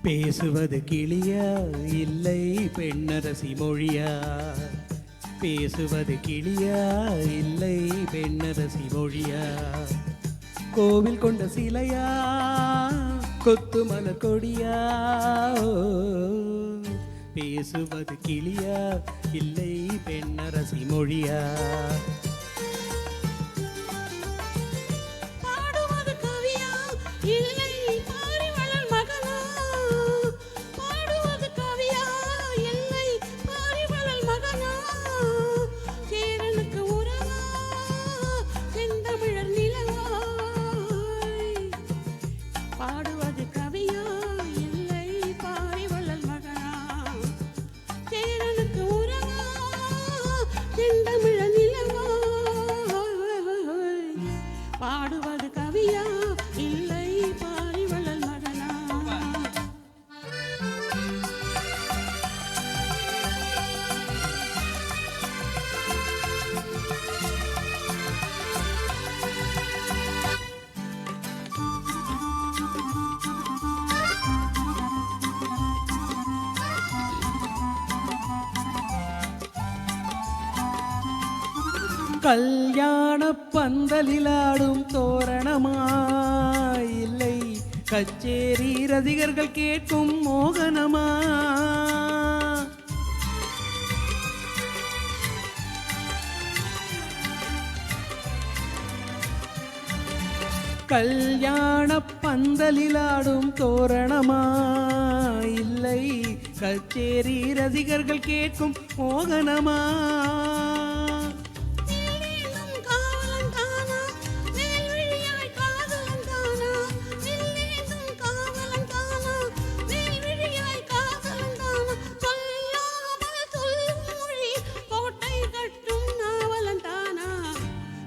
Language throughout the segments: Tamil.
பேசுவது கிளியா இல்லை பெண்ணரசி மொழியா? பேசுவது கிளியா இல்லை பெண்ணரசி மொழியா? கோவில் கொண்ட சிலையா கொத்து மலர் கொடியா? பேசுவது கிளியா இல்லை பெண்ணரசி மொழியா? பாடுவது கவியா இல்லை பாரிவளர் மகனா? பாடுவது கவியா இல்லை பாரிவளர் மகனா? சேரனுக்கு உறவா செந்தமிழர் நிலவாய்? பாடுவது கவியா இல்லை பாரிவளர் மகனா? சேரனுக்கு உறவா செந்தமிழர் நிலவாய்? பாடுவது கவியா இல்லை பாரிவளர் மகனா? கல்யாண பந்தலிலாடும் தோரணமா இல்லை கச்சேரி ரசிகர்கள் கேட்கும் மோகனமா? கல்யாண பந்தலிலாடும் தோரணமா இல்லை கச்சேரி ரசிகர்கள் கேட்கும் மோகனமா?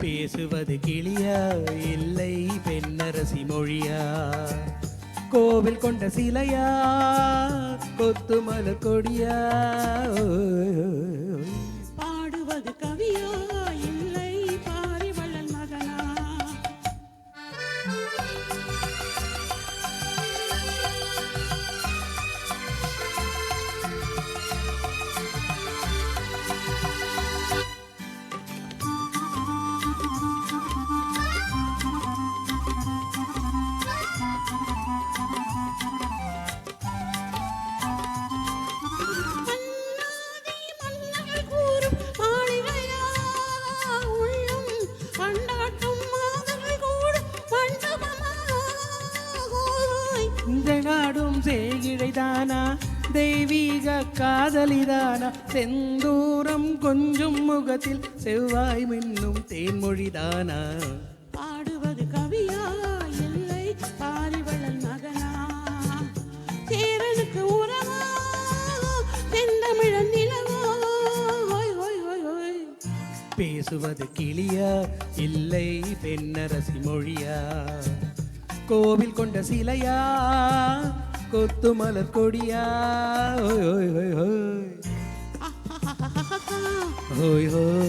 பேசுவது கிளியா இல்லை பெண்ணரசி மொழியா? கோவில் கொண்ட சிலையா கொத்து மலர் கொடியா? பாடுவது கவியா இல்லை பாரிவளர் மகனா? நாடும் செய்கிழைதானா தெய்வீக காதலிதானா? செந்தூரம் கொஞ்சம் முகத்தில் செவ்வாய் மின்னும் தேன்மொழிதானா? பாடுவது கவியா இல்லை பாரிவளர் மகனா? சேரனுக்கு உறவா செந்தமிழன் நிலவா? பேசுவது கிளியா இல்லை பெண்ணரசி மொழியா? கோவில் கொண்ட சிலையா கொத்து மலர் கொடியா? ஹோய் ஹோய்